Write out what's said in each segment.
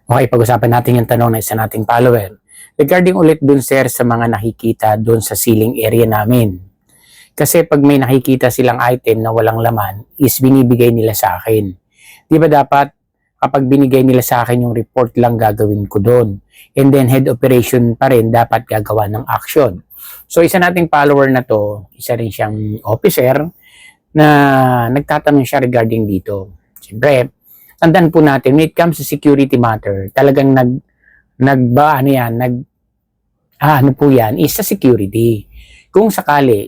Okay, pag-usapan natin yung tanong ng isa nating follower. Regarding ulit dun sir sa mga nakikita dun sa ceiling area namin. Kasi pag may nakikita silang item na walang laman, is binibigay nila sa akin. Di ba dapat kapag binigay nila sa akin yung report lang gagawin ko doon. And then head operation pa rin dapat gagawa ng action. So isa nating follower na to, isa rin siyang officer na nagtatanong siya regarding dito. Siyempre, tandaan po natin, when it comes to security matter, talagang ano po yan, is sa security. Kung sakali,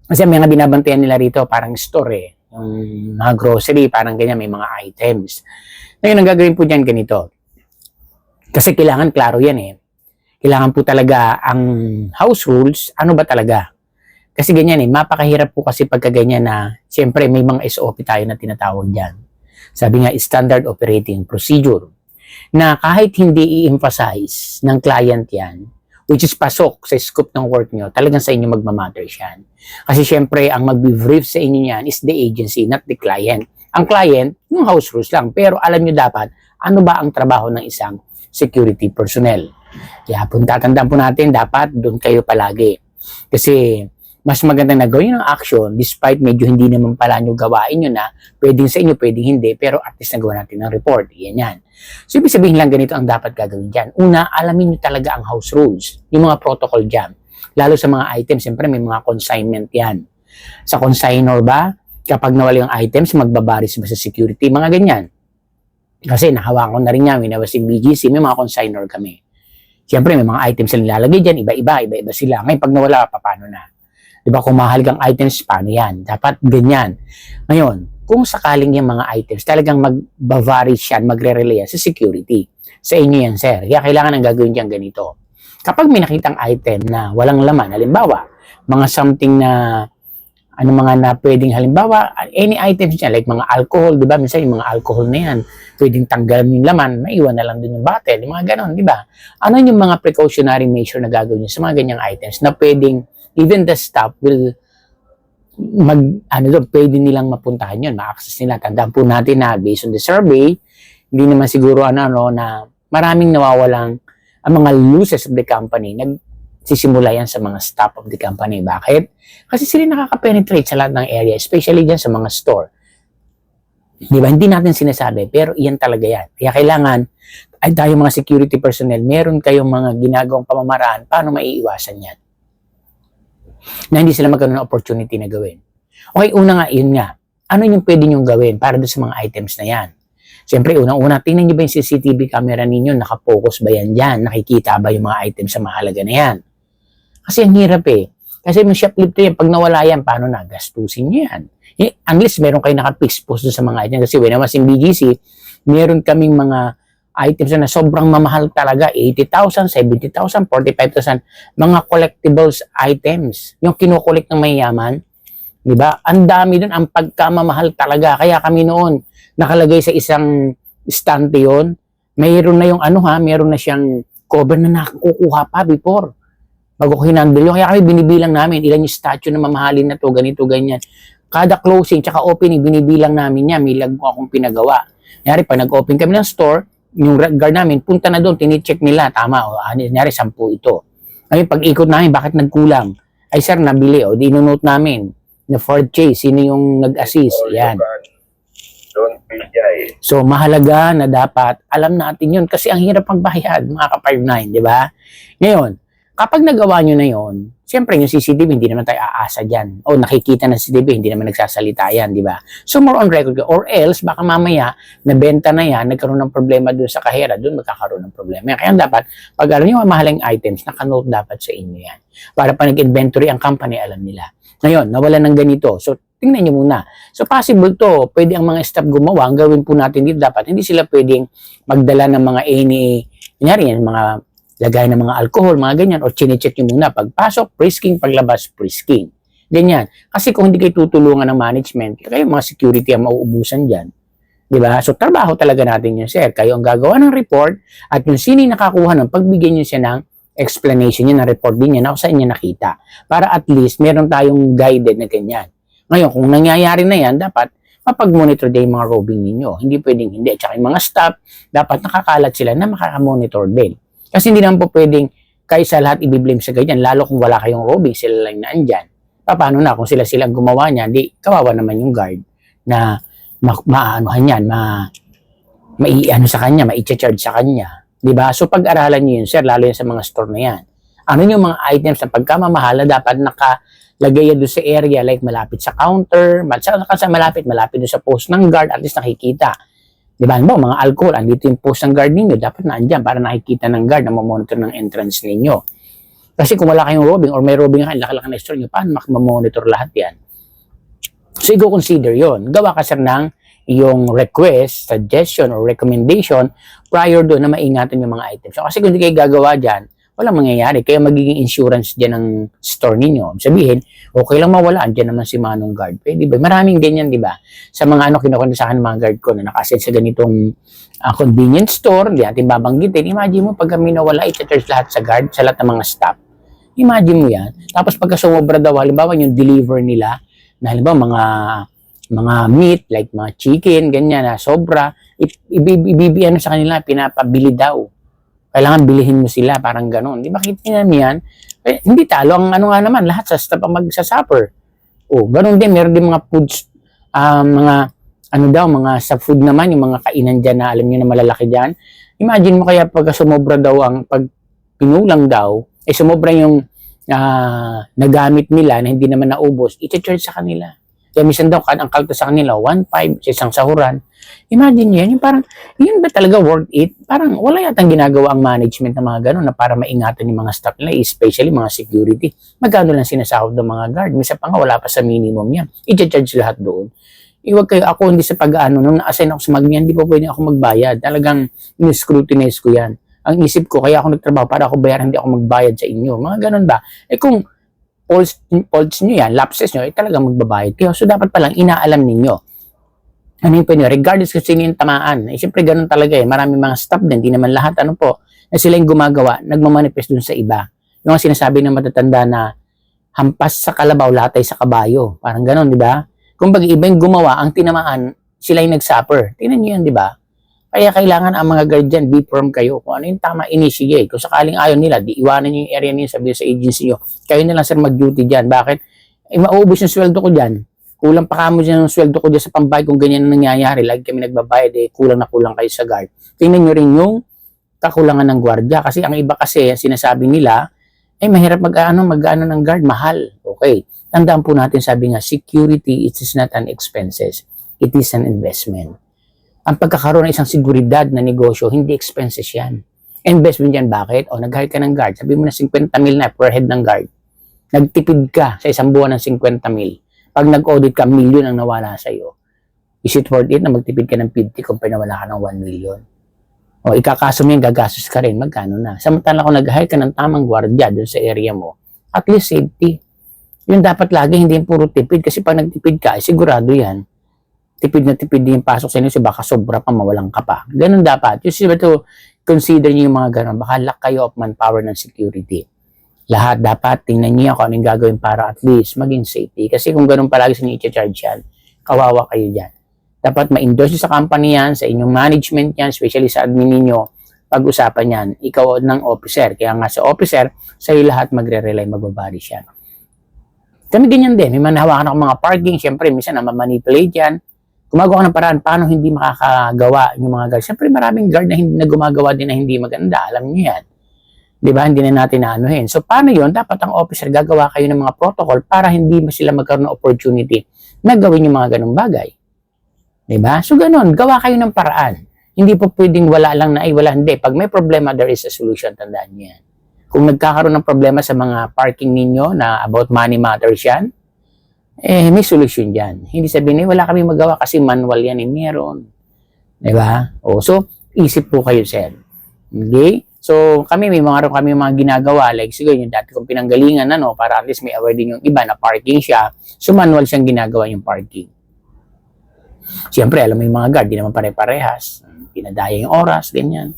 kasi may mga binabantayan nila rito, parang store yung mga grocery, parang ganyan, may mga items. Ngayon, ang gagawin po dyan ganito. Kasi kailangan klaro yan Kailangan po talaga ang house rules, ano ba talaga? Kasi ganyan mapakahirap po kasi pagka ganyan na, siyempre may mga SOP tayo na tinatawag dyan. Sabi nga, Standard Operating Procedure, na kahit hindi i-emphasize ng client yan, which is pasok sa scope ng work nyo, talagang sa inyo magmamatter yan. Kasi syempre, ang mag-brief sa inyo yan is the agency, not the client. Ang client, yung house rules lang. Pero alam nyo dapat, ano ba ang trabaho ng isang security personnel. Kaya tatandaan po natin, dapat doon kayo palagi. Kasi mas maganda na gawin ang action despite medyo hindi naman pala nyo gawain nyo na, pwedeng sa inyo, pwedeng hindi, pero at least nagawa natin ng report. Yan. So, ibig sabihin lang ganito ang dapat gagawin dyan. Una, alamin nyo talaga ang house rules, yung mga protocol dyan. Lalo sa mga items, siyempre may mga consignment yan. Sa consignor ba, kapag nawala yung items, magbabaris ba sa security, mga ganyan. Kasi nahawakan ko na rin yan, when I was in BGC, may mga consignor kami. Siyempre, may mga items na nilalagay dyan, iba-iba sila. Ngayon, pag nawala, paano na? Diba, kung mahalagang items, paano yan? Dapat ganyan. Ngayon, kung sakaling yung mga items, talagang mag-vary yan, magre-relay yan sa security. Sa inyo yan, sir. Kaya kailangan ang gagawin dyan ganito. Kapag may nakitang item na walang laman, halimbawa, mga something na, mga na pwedeng halimbawa, any items dyan, like mga alcohol, diba? Minsan yung mga alcohol na yan, pwedeng tanggalan yung laman, maiwan na lang din yung bottle, yung mga ganon, diba? Ano yung mga precautionary measure na gagawin nyo sa mga ganyang items na pwedeng even the staff will pwede nilang mapuntahan yun, ma-access nila. Tandaan po natin na based on the survey, hindi naman siguro na maraming nawawalang ang mga losses of the company, nagsisimula yan sa mga staff of the company. Bakit? Kasi sila nakaka-penetrate sa lahat ng area, especially dyan sa mga store. Di ba? Hindi natin sinasabi, pero iyan talaga yan. Kaya kailangan, ay tayo mga security personnel, meron kayong mga ginagawang pamamaraan, paano maiiwasan yan? Na hindi sila magkaroon ng opportunity na gawin. Okay, una nga, yun nga. Ano yung pwede nyong gawin para doon sa mga items na yan? Siyempre, unang-una, tingnan nyo ba yung CCTV camera ninyo? Nakapokus ba yan dyan? Nakikita ba yung mga items sa mahalaga na yan? Kasi ang hirap Kasi yung shoplifter yan, pag nawala yan, paano na? Gastusin nyo yan. Unless meron kayo naka-fixed post doon sa mga items. Kasi when I was in BGC, meron kaming mga items na sobrang mamahal talaga, 80,000, 70,000, 45,000, mga collectibles items, yung kinukulik ng mayayaman, di ba? Ang dami doon, ang pagkamamahal talaga. Kaya kami noon, nakalagay sa isang stante yun, mayroon na yung mayroon na siyang cover na nakukuha pa before. Bago ko hinandle yun, kaya kami binibilang namin, ilan yung statue na mamahalin na to, ganito, ganyan. Kada closing, tsaka opening, binibilang namin yan, may lagbo akong pinagawa. Kaya pag nag-open kami ng store, yung guard namin, punta na doon, tinicheck nila, tama, nangyari 10 ito. Ngayon, pag ikot namin, bakit nagkulang? Ay sir, nabili, di-note namin, na Ford Chase, sino yung nag-assist, yan. So, mahalaga na dapat, alam natin yun, kasi ang hirap magbayad, mga ka-5-9, di ba? Ngayon, kapag nagawa nyo na yun, siyempre yung CCTV, hindi naman tayo aasa dyan. O nakikita ng CCTV, hindi naman nagsasalita yan, di ba? So more on record, or else, baka mamaya, nabenta na yan, nagkaroon ng problema dun sa kahera, dun magkakaroon ng problema. Kaya dapat, pag alam nyo ang mahalang items, nakanote dapat sa inyo yan. Para pa nag-inventory ang company, alam nila. Ngayon, nawala ng ganito. So, tingnan nyo muna. So, possible to, pwede ang mga staff gumawa, ang gawin po natin dito dapat, hindi sila pwedeng magdala ng mga kunyari yan, mga lagay ng mga alcohol, mga ganyan, o chinecheck nyo muna. Pagpasok, frisking, paglabas, frisking. Ganyan. Kasi kung hindi kayo tutulungan ng management, kayo mga security ang mauubusan dyan. Diba? So, trabaho talaga natin yun, sir. Kayo ang gagawa ng report at yung sino nakakuha ng pagbigyan nyo siya ng explanation niya, ng report din niya na kung saan niya nakita. Para at least, meron tayong guided na ganyan. Ngayon, kung nangyayari na yan, dapat mapag-monitor din yung mga roving ninyo. Hindi pwedeng hindi. At saka yung mga staff, dapat nakakalat sila na makaka-monitor din. Kasi hindi naman po pwedeng kaysa lahat i-blame sa ganyan, lalo kung wala kayong roving, sila lang naandyan. Paano na kung sila ang gumawa niya, di kawawa naman yung guard na maanuhan yan, maiano sa kanya, mai-charge sa kanya. Diba? So pag-aralan niyo yun, sir, lalo yan sa mga store na yan. Ano yung mga items na pagkamamahala dapat nakalagay yan doon sa area, like malapit sa counter, malapit doon sa post ng guard, at least nakikita. Diba? Mga alcohol, andito yung post ng guard ninyo, dapat naandyan para nakikita ng guard na mamonitor ng entrance ninyo. Kasi kung wala kayong roving or may roving kayo, laki-laki na store nyo, paano mamonitor lahat yan? So, i-consider yon. Gawa ka sir ng yung request, suggestion, or recommendation prior doon na maingatan yung mga items. So, kasi kung hindi kayo gagawa dyan, walang mangyayari. Kaya magiging insurance dyan ng store ninyo. Sabihin, okay lang mawala, dyan naman si Manong Guard. Pwede ba? Maraming ganyan, di ba? Sa mga kinukwento sa akin mga guard ko na nakaset sa ganitong convenience store, di natin babanggitin. Imagine mo, pag kami nawala, i-charge lahat sa guard, sa lahat ng mga staff. Imagine mo yan. Tapos pagka sumobra daw, halimbawa yung deliver nila, na halimbawa mga meat, like mga chicken, ganyan na sobra, ibibiyan sa kanila, pinapabili daw. Kailangan bilihin mo sila, parang gano'n. Di ba kita namin yan? Eh, hindi talo, ang nga naman, lahat sa staff ang magsasuffer. Gano'n din, meron din mga foods, mga sa food naman, yung mga kainan dyan na alam nyo na malalaki dyan. Imagine mo kaya pag sumobra daw pag pinulang daw, sumobra yung nagamit nila na hindi naman naubos, i-charge sa kanila. Kaya minsan daw, ang kalto sa kanila, 1.5 sa isang sahuran. Imagine yan, yung parang, yun ba talaga worth it? Parang wala yatang ginagawa ang management ng mga gano'n na para maingatan yung mga staff nila, especially mga security. Magkano lang sinasahod ng mga guard? Minsan pa nga, wala pa sa minimum yan. I-charge lahat doon. Iwag kayo, ako hindi sa pag-ano, nung na-assign ako sa magniyan, hindi po pwede ako magbayad. Talagang in-scrutinize ko yan. Ang isip ko, kaya ako nagtrabaho para ako bayaran, hindi ako magbayad sa inyo. Mga ganun ba? Kung faults nyo yan, lapses nyo, talagang magbabayad kayo. So, dapat palang inaalam ninyo. Ano yung pwede? Regardless kung sino yung tamaan. Siyempre, ganun talaga Maraming mga staff din, hindi naman lahat, na sila yung gumagawa, nagmamanifest dun sa iba. Yung sinasabi ng matatanda na hampas sa kalabaw, latay sa kabayo. Parang ganun, di ba? Kung iba yung gumawa, ang tinamaan, sila yung nag-suffer. Tingnan nyo yan, di ba? Kaya kailangan ang mga guardian, be firm kayo. Kung ano yung tama, initiate. Kung sakaling ayaw nila, di iwanan nyo yung area niyo, sabihin sa agency nyo. Kayo na lang sir mag-duty dyan. Bakit? Mauubos yung sweldo ko dyan. Kulang pa kamo dyan yung sweldo ko dyan sa pambayad kung ganyan ang nangyayari. Lagi kami nagbabayad, kulang na kulang kayo sa guard. Tingnan nyo rin yung kakulangan ng gwardiya. Kasi ang iba kasi, sinasabi nila, mahirap mag-ano ng guard, mahal. Okay. Tandaan po natin, sabi nga, security, it is not an expenses. It is an investment. Ang pagkakaroon ng isang seguridad na negosyo, hindi expenses yan. Investment yan, bakit? Nag-hire ka ng guard. Sabi mo na 50 mil na per head ng guard. Nagtipid ka sa isang buwan ng 50 mil. Pag nag-audit ka, milyon ang nawala sa'yo. Is it worth it na magtipid ka ng 50 kung nawala ka ng 1 million? Ikakaso mo yan, gagastos ka rin. Magkano na? Samantala kung nag-hire ka ng tamang gwardiya doon sa area mo, at least safety. Yun dapat lagi, hindi yung puro tipid. Kasi pag nagtipid ka, sigurado yan. Tipid na tipid din yung pasok sa inyo, so baka sobra pa, mawalang ka pa. Ganun dapat. You see, to consider nyo yung mga ganun. Baka lack kayo of manpower ng security. Lahat dapat, tingnan nyo kung anong gagawin para at least maging safety. Kasi kung ganun palagi sa i-charge yan, kawawa kayo dyan. Dapat ma-endorse sa company yan, sa inyong management yan, especially sa admin ninyo, pag-usapan yan. Ikaw ng officer. Kaya nga sa officer, sa'yo lahat magre-rely, magbabari siya. Kami ganyan din. May manahawakan ako mga parking. Siyempre, minsan na-manipulate yan. Gumagawa ng paraan paano hindi makakagawa yung mga guard. Siyempre maraming guard na hindi na gumagawa din na hindi maganda. Alam niyo yan. Di ba? Hindi na natin naanuhin. So paano yun? Dapat ang officer gagawa kayo ng mga protocol para hindi sila magkaroon ng opportunity na gawin yung mga ganung bagay. Di ba? So ganun, gawa kayo ng paraan. Hindi po pwedeng wala lang na wala. Hindi. Pag may problema, there is a solution. Tandaan niyo yan. Kung nagkakaroon ng problema sa mga parking ninyo na about money matters yan, may solusyon dyan. Hindi sabihin, wala kami magawa kasi manual yan, meron. Diba? So, isip po kayo, sir. Okay? So, kami mga ginagawa, like siguro yung dati kong pinanggalingan, para at least may aware din yung iba na parking siya. So, manual siyang ginagawa yung parking. Siyempre, alam mo yung mga guard, di naman pare-parehas. Pinadaya yung oras, ganyan.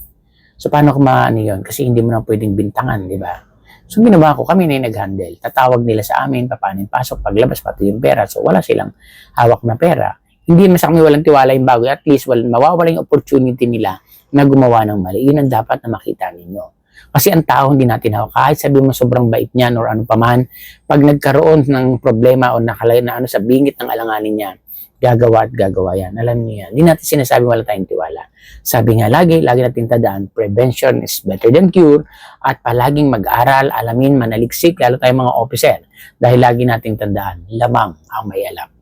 So, paano kung yun? Kasi hindi mo na pwedeng bintangan, di ba? So, ginawa ko, kami na yung nag-handle. Tatawag nila sa amin, papanin pasok, paglabas, pati yung pera. So, wala silang hawak na pera. Hindi man sa kami walang tiwala yung bago, at least mawawala yung opportunity nila na gumawa ng mali. Yun ang dapat na makita ninyo. Kasi ang tao hindi natin ako, kahit sabi mo sobrang bait niyan or ano paman, pag nagkaroon ng problema o nakalay na ano sa bingit ng alanganin niya, gagawa at gagawa yan. Alam niyo yan. Hindi natin sinasabi wala tayong tiwala. Sabi nga lagi natin tandaan, prevention is better than cure, at palaging mag-aral, alamin, manaliksik, lalo tayong mga officer. Dahil lagi nating tandaan, lamang ang may alam.